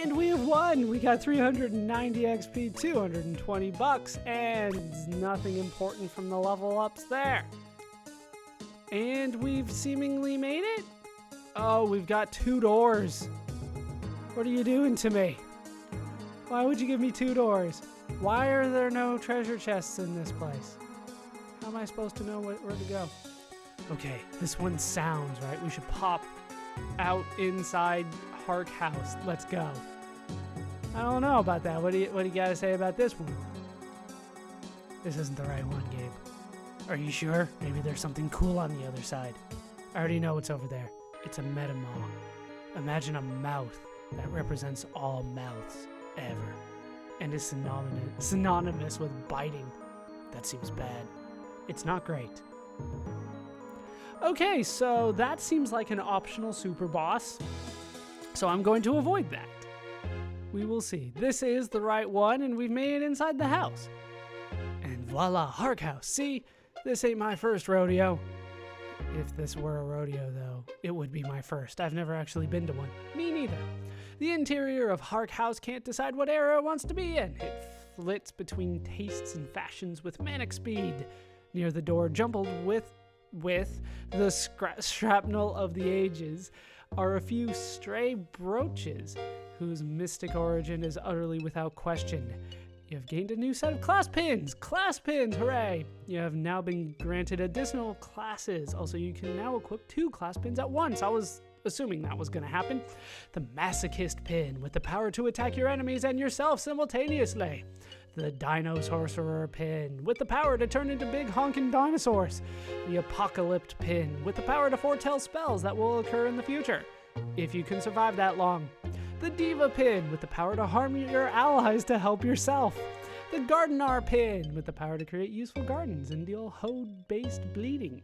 And we have won! We got 390 XP, 220 bucks, and nothing important from the level ups there. And we've seemingly made it? Oh, we've got 2 doors. What are you doing to me? Why would you give me 2 doors? Why are there no treasure chests in this place? How am I supposed to know where to go? Okay, this one sounds right. We should pop out inside Hark House. Let's go. I don't know about that. What do you gotta say about this one? This isn't the right one, Gabe. Are you sure? Maybe there's something cool on the other side. I already know what's over there. It's a metamaw. Imagine a mouth that represents all mouths ever and is synonymous with biting. That seems bad. It's not great. Okay, so that seems like an optional super boss. So I'm going to avoid that. We will see. This is the right one, and we've made it inside the house. And voila, Hark House. See, this ain't my first rodeo. If this were a rodeo, though, it would be my first. I've never actually been to one. Me neither. The interior of Hark House can't decide what era it wants to be in. It flits between tastes and fashions with manic speed. Near the door, jumbled with the shrapnel of the ages, are a few stray brooches whose mystic origin is utterly without question. You have gained a new set of class pins! Class pins, hooray! You have now been granted additional classes. Also, you can now equip 2 class pins at once. I was assuming that was going to happen. The Masochist pin, with the power to attack your enemies and yourself simultaneously. The Dino Sorcerer pin, with the power to turn into big honking dinosaurs. The Apocalypse pin, with the power to foretell spells that will occur in the future, if you can survive that long. The Diva pin, with the power to harm your allies to help yourself. The Gardener pin, with the power to create useful gardens and deal hode-based bleeding.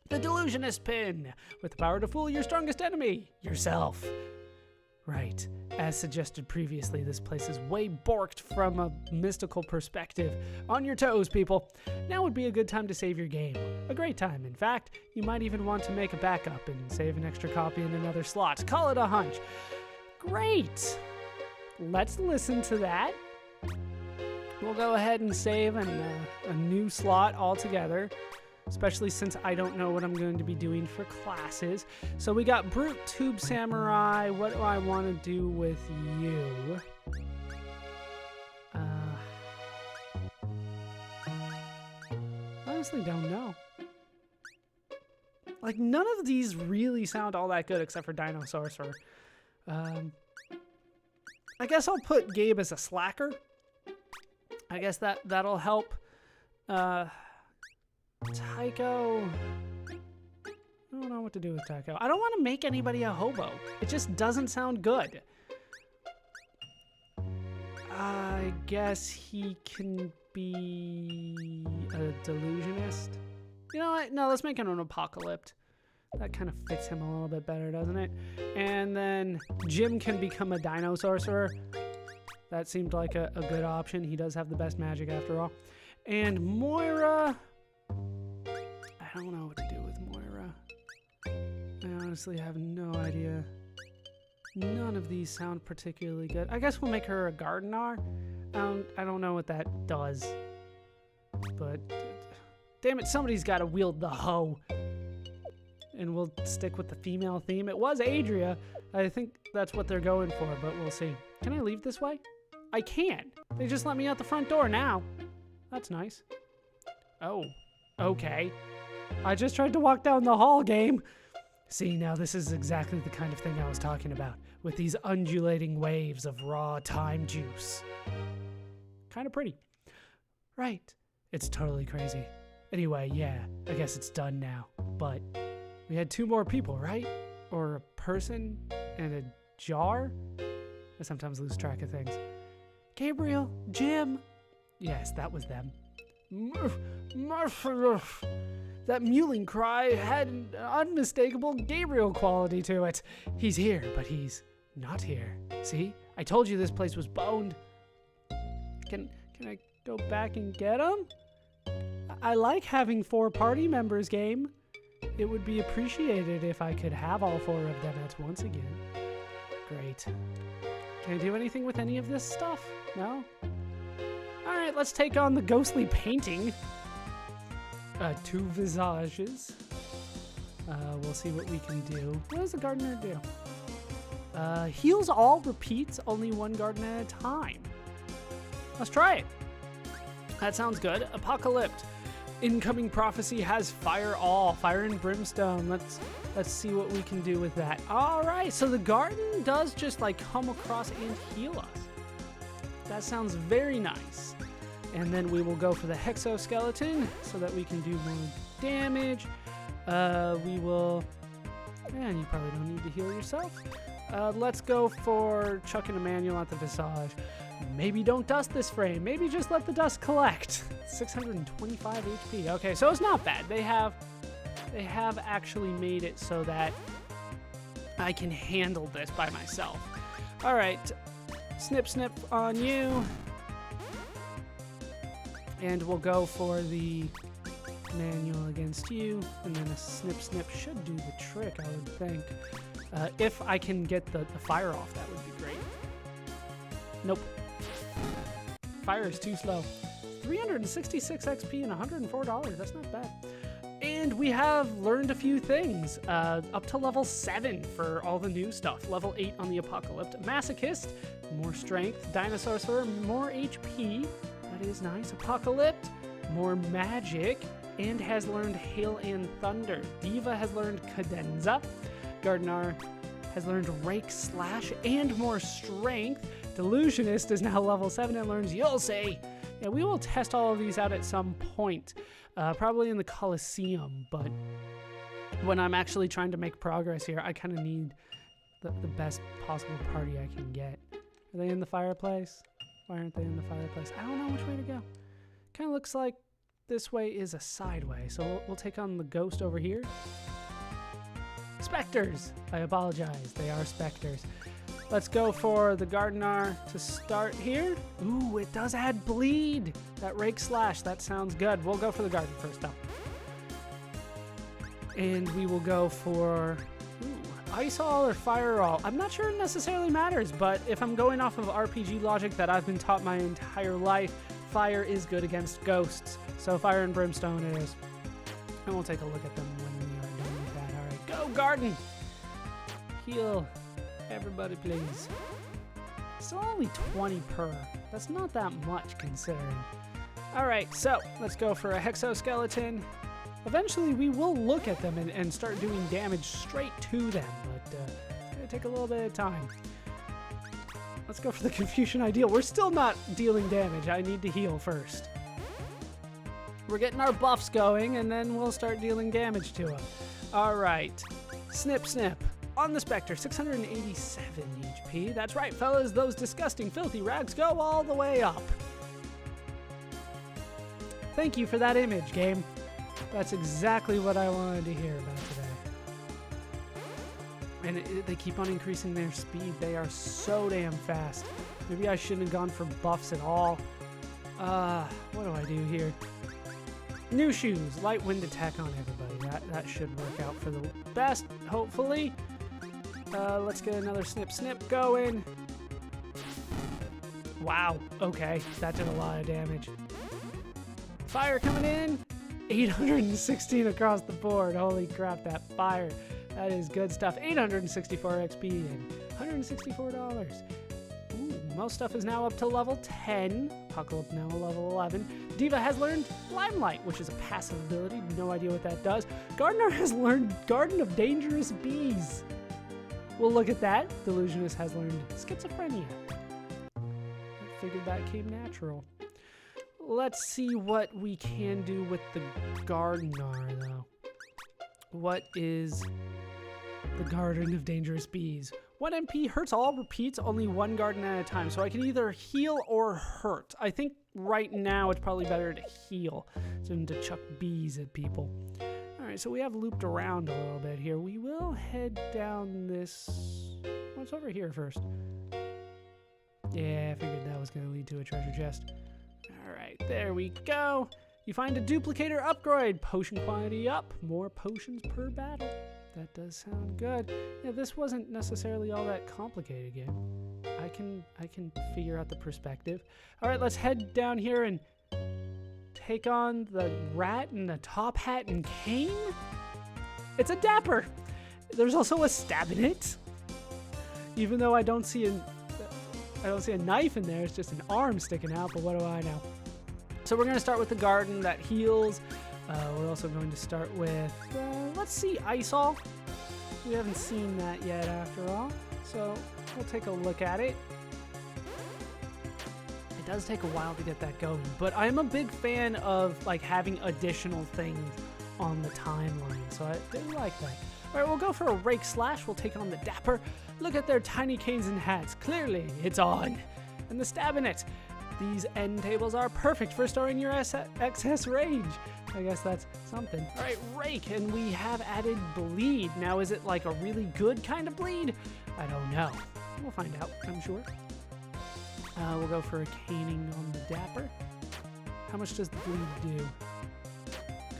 The Delusionist pin, with the power to fool your strongest enemy, yourself. Right, as suggested previously, this place is way borked from a mystical perspective. On your toes, people. Now would be a good time to save your game. A great time, in fact. You might even want to make a backup and save an extra copy in another slot. Call it a hunch. Great! Let's listen to that. We'll go ahead and save a new slot altogether, especially since I don't know what I'm going to be doing for classes. So we got Brute Tube Samurai. What do I want to do with you? Honestly, don't know. Like, none of these really sound all that good except for Dino Sorcerer. I guess I'll put Gabe as a slacker. I guess that'll help. Tycho. I don't know what to do with Tycho. I don't want to make anybody a hobo. It just doesn't sound good. I guess he can be a delusionist. You know what? No, let's make him an apocalypse. That kind of fits him a little bit better, doesn't it? And then Jim can become a Dino Sorcerer. That seemed like a good option. He does have the best magic after all. And Moira... I don't know what to do with Moira. I honestly have no idea. None of these sound particularly good. I guess we'll make her a Gardener. I don't know what that does. But... damn it, somebody's got to wield the hoe. And we'll stick with the female theme. It was Adria. I think that's what they're going for, but we'll see. Can I leave this way? I can. They just let me out the front door now. That's nice. Oh, okay. I just tried to walk down the hall, game. See, now this is exactly the kind of thing I was talking about, with these undulating waves of raw time juice. Kind of pretty. Right. It's totally crazy. Anyway, yeah, I guess it's done now. But we had 2 more people, right? Or a person and a jar? I sometimes lose track of things. Gabriel, Jim. Yes, that was them. That mewling cry had an unmistakable Gabriel quality to it. He's here, but he's not here. See? I told you this place was boned. Can I go back and get him? I like having 4 party members, game. It would be appreciated if I could have all 4 of them at once again. Great. Can I do anything with any of this stuff? No? Alright, let's take on the ghostly painting. 2 visages. We'll see what we can do. What does the gardener do? Heals all, repeats only 1 garden at a time. Let's try it. That sounds good. Apocalypse. Incoming prophecy has fire all. Fire and brimstone. Let's see what we can do with that. All right, so the garden does just like come across and heal us. That sounds very nice. And then we will go for the hexoskeleton so that we can do more damage. We will... Man, you probably don't need to heal yourself. Let's go for chucking a manual at the visage. Maybe don't dust this frame. Maybe just let the dust collect. 625 HP. Okay, so it's not bad. They have actually made it so that I can handle this by myself. All right, snip snip on you. And we'll go for the manual against you, and then a snip snip should do the trick, I would think. If I can get the fire off, that would be great. Nope. Fire is too slow. 366 XP and $104. That's not bad. And we have learned a few things. Up to level 7 for all the new stuff. Level 8 on the Apocalypse. Masochist, more strength. Dinosaur Sorcerer, more HP. That is nice. Apocalypse, more magic. And has learned Hail and Thunder. Diva has learned Cadenza. Gardener has learned Rake Slash and more strength. Delusionist is now level 7 and learns You'll Say. Yeah, we will test all of these out at some point. Probably in the Coliseum, but when I'm actually trying to make progress here, I kind of need the best possible party I can get. Are they in the fireplace? Why aren't they in the fireplace? I don't know which way to go. Kind of looks like this way is a side way, so we'll take on the ghost over here. Specters! I apologize, they are specters. Let's go for the Gardener to start here. Ooh, it does add bleed. That Rake Slash, that sounds good. We'll go for the Garden first though. And we will go for Ice All or Fire All. I'm not sure it necessarily matters, but if I'm going off of RPG logic that I've been taught my entire life, fire is good against ghosts. So Fire and Brimstone it is. And we'll take a look at them when we are done with that. All right, go Garden! Heal everybody, please. Still only 20 per. That's not that much considering. All right, so let's go for a Hexoskeleton. Eventually, we will look at them and start doing damage straight to them, but it's gonna take a little bit of time. Let's go for the Confucian Ideal. We're still not dealing damage. I need to heal first. We're getting our buffs going, and then we'll start dealing damage to them. All right, snip, snip. On the Spectre, 687 HP. That's right, fellas, those disgusting, filthy rags go all the way up. Thank you for that image, game. That's exactly what I wanted to hear about today. And they keep on increasing their speed. They are so damn fast. Maybe I shouldn't have gone for buffs at all. What do I do here? New shoes, light wind attack on everybody. That should work out for the best, hopefully. Let's get another snip snip going. Wow, okay, that did a lot of damage. Fire coming in. 816 across the board. Holy crap, that fire. That is good stuff. 864 XP and $164. Ooh, most stuff is now up to level 10. Apocalypse now level 11. Diva has learned Limelight, which is a passive ability. No idea what that does. Gardener has learned Garden of Dangerous Bees. We'll look at that. Delusionist has learned Schizophrenia. I figured that came natural. Let's see what we can do with the Gardener, though. What is the Garden of Dangerous Bees? 1 MP hurts all, repeats only 1 garden at a time. So I can either heal or hurt. I think right now it's probably better to heal than to chuck bees at people. All right, so we have looped around a little bit here. We will head down this... What's over here first? Yeah, I figured that was going to lead to a treasure chest. All right, there we go. You find a duplicator upgrade. Potion quantity up. More potions per battle. That does sound good. Yeah, this wasn't necessarily all that complicated game. I can figure out the perspective. All right, let's head down here and take on the rat in the top hat and cane. It's a dapper. There's also a stab in it. Even though I don't see a knife in there, it's just an arm sticking out, but what do I know? So we're going to start with the garden that heals. We're also going to start with, let's see, Isol. We haven't seen that yet after all, so we'll take a look at it. It does take a while to get that going, but I'm a big fan of like having additional things on the timeline, so I do like that. All right, we'll go for a rake slash. We'll take on the dapper. Look at their tiny canes and hats. Clearly, it's on. And the stab in it. These end tables are perfect for storing your excess rage. I guess that's something. All right, rake, and we have added bleed. Now, is it like a really good kind of bleed? I don't know. We'll find out, I'm sure. We'll go for a caning on the dapper. How much does the bleed do?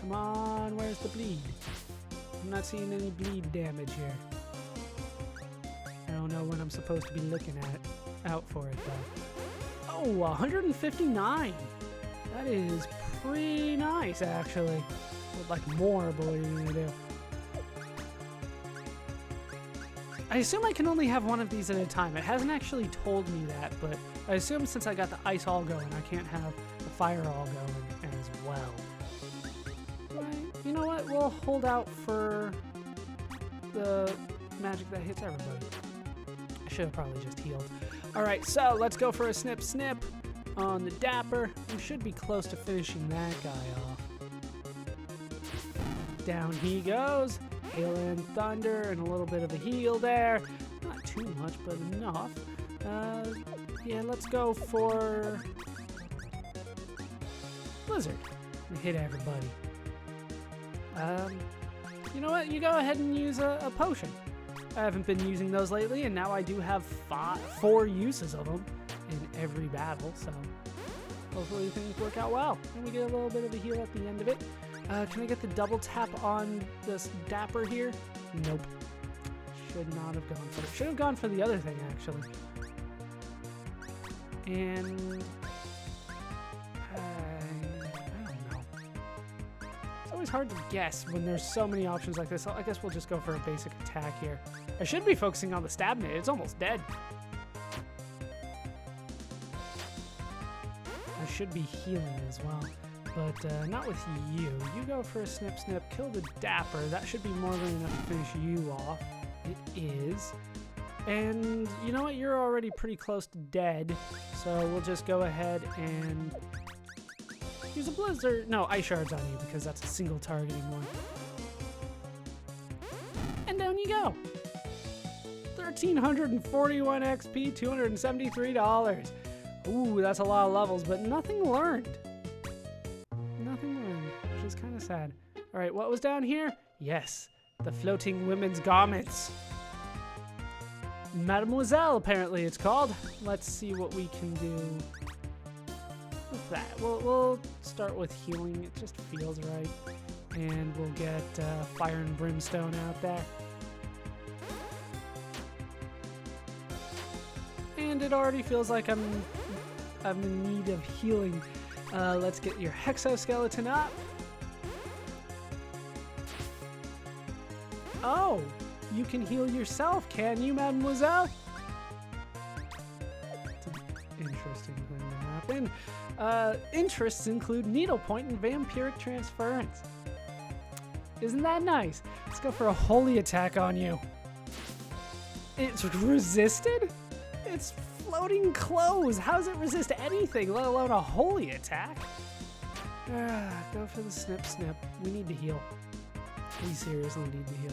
Come on, where's the bleed? I'm not seeing any bleed damage here. I don't know when I'm supposed to be looking out for it though. Oh, 159. That is pretty nice actually. Would like more, but what are you gonna do? I assume I can only have one of these at a time. It hasn't actually told me that, but I assume since I got the ice all going, I can't have the fire all going as well. You know what? We'll hold out for the magic that hits everybody. I should have probably just healed. All right, so let's go for a snip snip on the dapper. We should be close to finishing that guy off. Down he goes. Hail and thunder and a little bit of a heal there. Not too much, but enough. Yeah, let's go for Blizzard and hit everybody. You know what? You go ahead and use a potion. I haven't been using those lately, and now I do have 4 uses of them in every battle, so hopefully things work out well. And we get a little bit of a heal at the end of it. Can I get the double tap on this dapper here? Nope. Should not have gone for it. Should have gone for the other thing, actually. And it's hard to guess when there's so many options like this. So I guess we'll just go for a basic attack here. I should be focusing on the stab nade. It's almost dead. I should be healing as well, but not with you. You go for a snip snip, kill the dapper. That should be more than enough to finish you off. It is. And you know what? You're already pretty close to dead, so we'll just go ahead and use a blizzard. No, ice shards on you because that's a single targeting one. And down you go. 1,341 XP, $273. Ooh, that's a lot of levels, but nothing learned. Nothing learned, which is kind of sad. All right, what was down here? Yes, the floating women's garments. Mademoiselle, apparently it's called. Let's see what we can do with that. We'll start with healing. It just feels right. And we'll get fire and brimstone out there. And it already feels like I'm in need of healing. Let's get your hexoskeleton up. Oh, you can heal yourself, can you, mademoiselle? It's an interesting thing to happen. Interests include needlepoint and vampiric transference. Isn't that nice? Let's go for a holy attack on you. It's resisted? It's floating clothes. How does it resist anything, let alone a holy attack? Go for the snip snip. We need to heal. We seriously need to heal.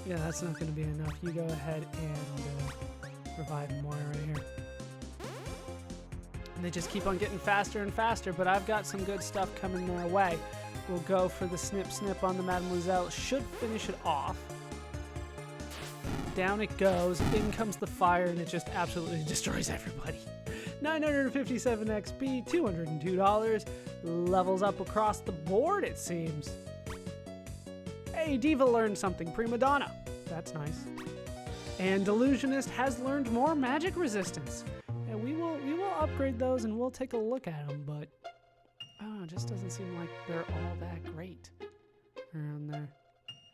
Yeah, that's not going to be enough. You go ahead and revive Moira right here. And they just keep on getting faster and faster, but I've got some good stuff coming their way. We'll go for the snip snip on the Mademoiselle. Should finish it off. Down it goes. In comes the fire, and it just absolutely destroys everybody. 957 XP, $202. Levels up across the board, it seems. Hey, Diva learned something. Prima Donna. That's nice. And Delusionist has learned more magic resistance. And we will upgrade those and we'll take a look at them, but it just doesn't seem like they're all that great around there.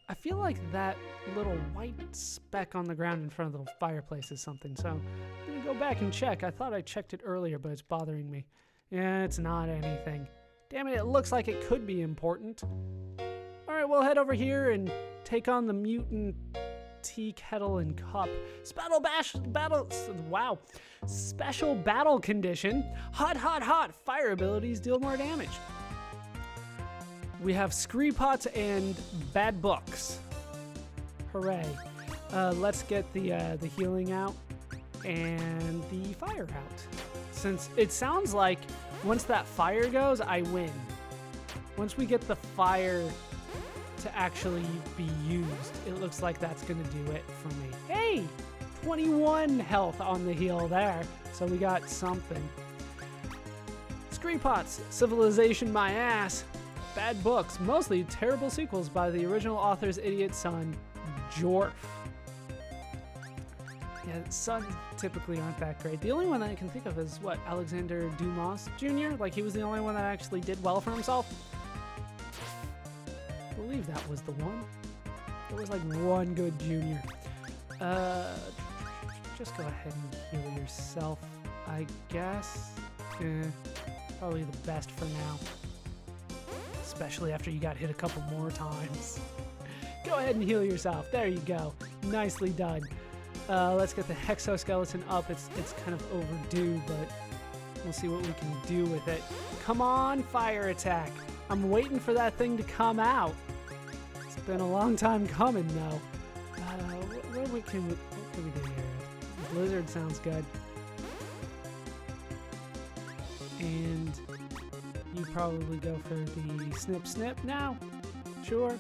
I feel like that little white speck on the ground in front of the fireplace is something, so I'm gonna go back and check. I thought I checked it earlier, but it's bothering me. Yeah, it's not anything. Damn it, it looks like it could be important. All right, we'll head over here and take on the mutant tea kettle and cup. Special battle condition. Hot, hot, hot. Fire abilities deal more damage. We have scree pots and bad books. Hooray. Let's get the healing out and the fire out. Since it sounds like once that fire goes, I win. Once we get the fire to actually be used, it looks like that's gonna do it for me. Hey, 21 health on the heal there, so we got something. Scree pots, civilization my ass. Bad books, mostly terrible sequels by the original author's idiot son, Jorf. Yeah, sons typically aren't that great. The only one that I can think of is, what, Alexander Dumas Jr.? Like, he was the only one that actually did well for himself. I believe that was the one. There was like one good junior. Just go ahead and heal yourself, I guess. Probably the best for now. Especially after you got hit a couple more times. Go ahead and heal yourself. There you go. Nicely done. Let's get the hexoskeleton up. It's kind of overdue, but we'll see what we can do with it. Come on, fire attack. I'm waiting for that thing to come out. It's been a long time coming, though. What can we do here? Blizzard sounds good. And you probably go for the snip snip now. Sure.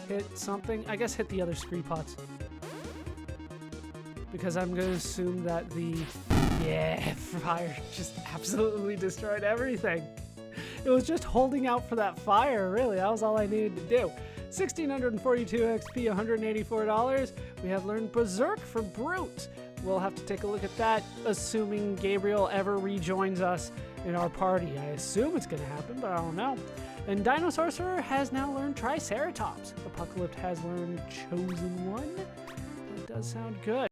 Hit something. I guess hit the other scree pots. Because I'm going to assume that the... Yeah, fire just absolutely destroyed everything. It was just holding out for that fire, really. That was all I needed to do. 1,642 XP, $184. We have learned Berserk for Brute. We'll have to take a look at that, assuming Gabriel ever rejoins us in our party. I assume it's going to happen, but I don't know. And Dino Sorcerer has now learned Triceratops. Apocalypse has learned Chosen One. That does sound good.